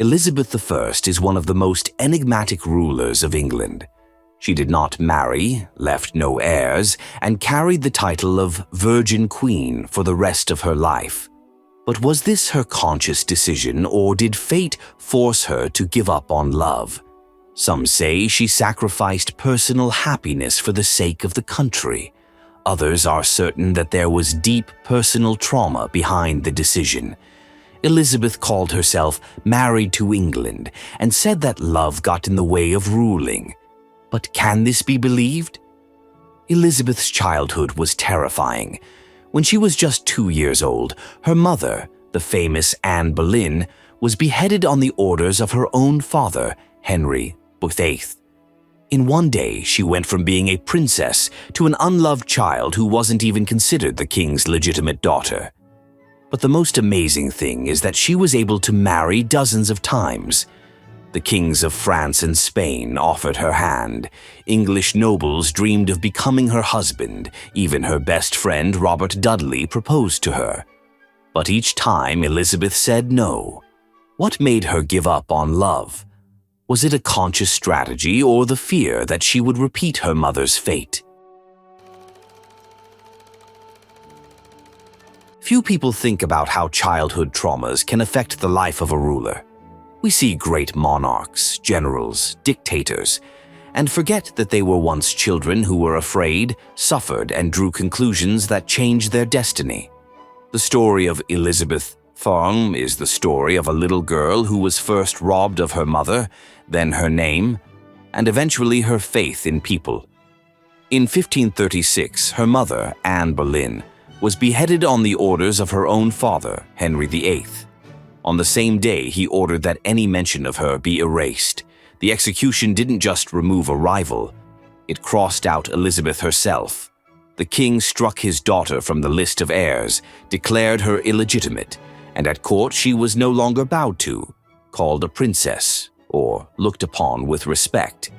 Elizabeth I is one of the most enigmatic rulers of England. She did not marry, left no heirs, and carried the title of Virgin Queen for the rest of her life. But was this her conscious decision, or did fate force her to give up on love? Some say she sacrificed personal happiness for the sake of the country. Others are certain that there was deep personal trauma behind the decision. Elizabeth called herself married to England and said that love got in the way of ruling. But can this be believed? Elizabeth's childhood was terrifying. When she was just 2 years old, her mother, the famous Anne Boleyn, was beheaded on the orders of her own father, Henry VIII. In one day, she went from being a princess to an unloved child who wasn't even considered the king's legitimate daughter. But the most amazing thing is that she was able to marry dozens of times. The kings of France and Spain offered her hand. English nobles dreamed of becoming her husband. Even her best friend, Robert Dudley, proposed to her. But each time, Elizabeth said no. What made her give up on love? Was it a conscious strategy or the fear that she would repeat her mother's fate? Few people think about how childhood traumas can affect the life of a ruler. We see great monarchs, generals, dictators, and forget that they were once children who were afraid, suffered, and drew conclusions that changed their destiny. The story of Elizabeth I is the story of a little girl who was first robbed of her mother, then her name, and eventually her faith in people. In 1536, her mother, Anne Boleyn, was beheaded on the orders of her own father, Henry VIII. On the same day, he ordered that any mention of her be erased. The execution didn't just remove a rival, it crossed out Elizabeth herself. The king struck his daughter from the list of heirs, declared her illegitimate, and at court she was no longer bowed to, called a princess, or looked upon with respect.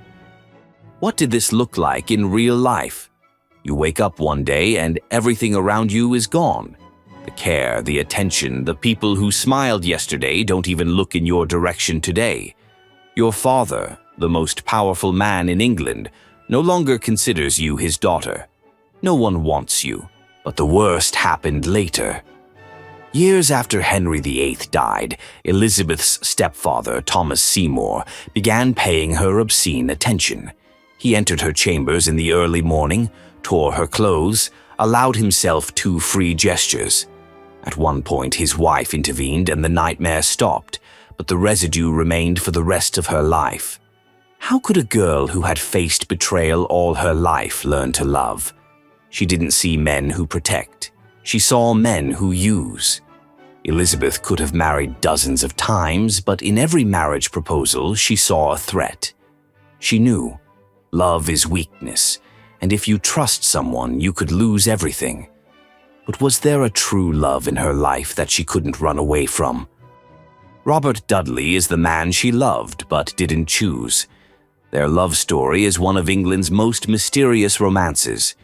What did this look like in real life? You wake up one day and everything around you is gone. The care, the attention, the people who smiled yesterday don't even look in your direction today. Your father, the most powerful man in England, no longer considers you his daughter. No one wants you, but the worst happened later. Years after Henry VIII died, Elizabeth's stepfather, Thomas Seymour, began paying her obscene attention. He entered her chambers in the early morning, tore her clothes, allowed himself 2 free gestures. At one point, his wife intervened and the nightmare stopped, but the residue remained for the rest of her life. How could a girl who had faced betrayal all her life learn to love? She didn't see men who protect. She saw men who use. Elizabeth could have married dozens of times, but in every marriage proposal, she saw a threat. She knew love is weakness, and if you trust someone, you could lose everything. But was there a true love in her life that she couldn't run away from? Robert Dudley is the man she loved but didn't choose. Their love story is one of England's most mysterious romances.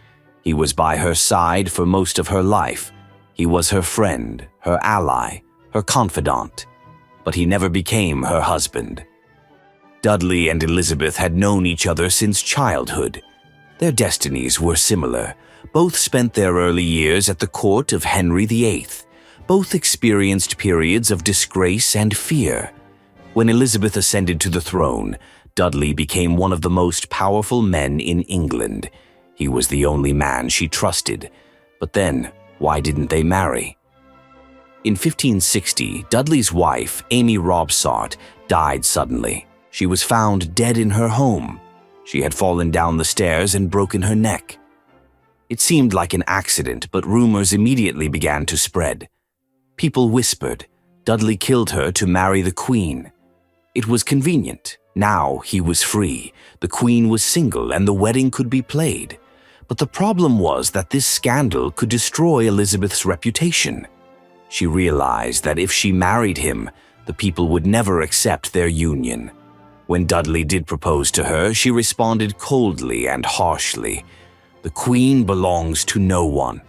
He was by her side for most of her life. He was her friend, her ally, her confidant, but he never became her husband. Dudley and Elizabeth had known each other since childhood. Their destinies were similar. Both spent their early years at the court of Henry VIII. Both experienced periods of disgrace and fear. When Elizabeth ascended to the throne, Dudley became one of the most powerful men in England. He was the only man she trusted. But then, why didn't they marry? In 1560, Dudley's wife, Amy Robsart, died suddenly. She was found dead in her home. She had fallen down the stairs and broken her neck. It seemed like an accident, but rumors immediately began to spread. People whispered, Dudley killed her to marry the Queen. It was convenient. Now he was free. The Queen was single and the wedding could be played. But the problem was that this scandal could destroy Elizabeth's reputation. She realized that if she married him, the people would never accept their union. When Dudley did propose to her, she responded coldly and harshly. The Queen belongs to no one.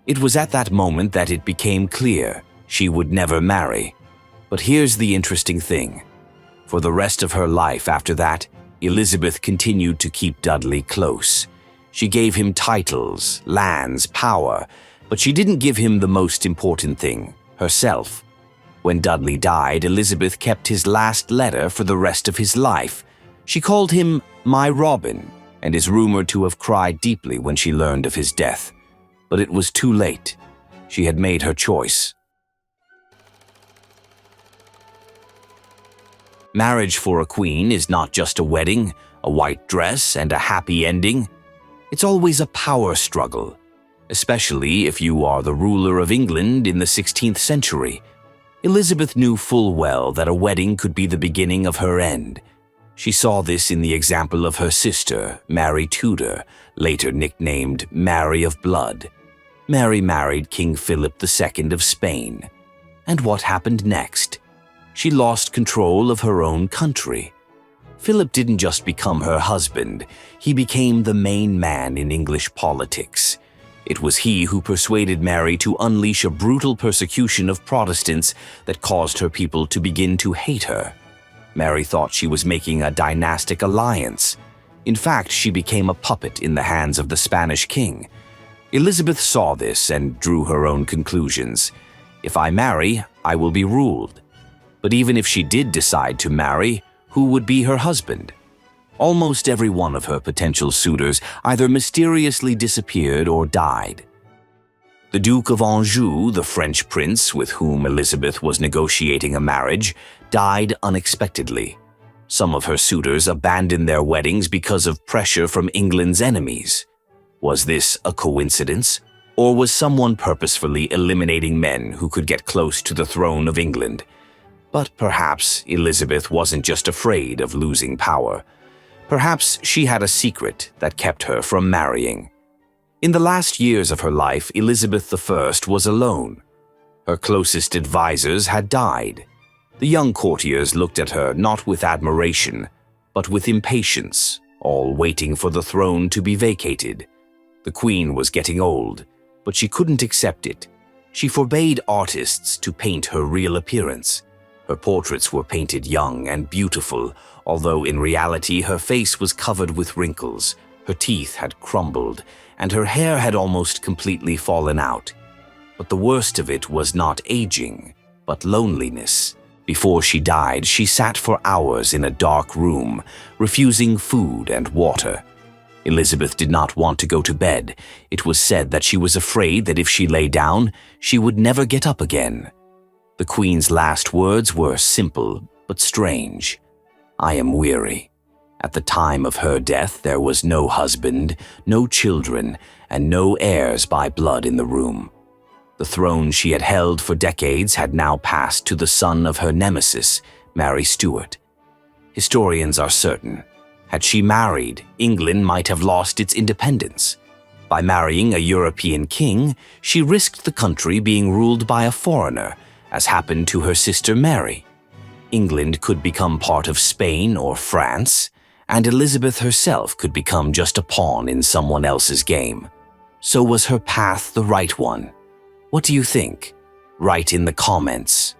It was at that moment that it became clear she would never marry. But here's the interesting thing. For the rest of her life after that, Elizabeth continued to keep Dudley close. She gave him titles, lands, power, but she didn't give him the most important thing, herself. When Dudley died, Elizabeth kept his last letter for the rest of his life. She called him "My Robin," and is rumored to have cried deeply when she learned of his death. But it was too late. She had made her choice. Marriage for a queen is not just a wedding, a white dress, and a happy ending. It's always a power struggle, especially if you are the ruler of England in the 16th century. Elizabeth knew full well that a wedding could be the beginning of her end. She saw this in the example of her sister, Mary Tudor, later nicknamed Mary of Blood. Mary married King Philip II of Spain. And what happened next? She lost control of her own country. Philip didn't just become her husband, he became the main man in English politics. It was he who persuaded Mary to unleash a brutal persecution of Protestants that caused her people to begin to hate her. Mary thought she was making a dynastic alliance. In fact, she became a puppet in the hands of the Spanish king. Elizabeth saw this and drew her own conclusions. If I marry, I will be ruled. But even if she did decide to marry, who would be her husband? Almost every one of her potential suitors either mysteriously disappeared or died. The Duke of Anjou, the French prince with whom Elizabeth was negotiating a marriage, died unexpectedly. Some of her suitors abandoned their weddings because of pressure from England's enemies. Was this a coincidence, or was someone purposefully eliminating men who could get close to the throne of England? But perhaps Elizabeth wasn't just afraid of losing power. Perhaps she had a secret that kept her from marrying. In the last years of her life, Elizabeth I was alone. Her closest advisors had died. The young courtiers looked at her not with admiration, but with impatience, all waiting for the throne to be vacated. The queen was getting old, but she couldn't accept it. She forbade artists to paint her real appearance. Her portraits were painted young and beautiful, although in reality her face was covered with wrinkles, her teeth had crumbled, and her hair had almost completely fallen out. But the worst of it was not aging, but loneliness. Before she died, she sat for hours in a dark room, refusing food and water. Elizabeth did not want to go to bed. It was said that she was afraid that if she lay down, she would never get up again. The Queen's last words were simple but strange. "I am weary." At the time of her death, there was no husband, no children, and no heirs by blood in the room. The throne she had held for decades had now passed to the son of her nemesis, Mary Stuart. Historians are certain. Had she married, England might have lost its independence. By marrying a European king, she risked the country being ruled by a foreigner, as happened to her sister Mary. England could become part of Spain or France, and Elizabeth herself could become just a pawn in someone else's game. So was her path the right one? What do you think? Write in the comments.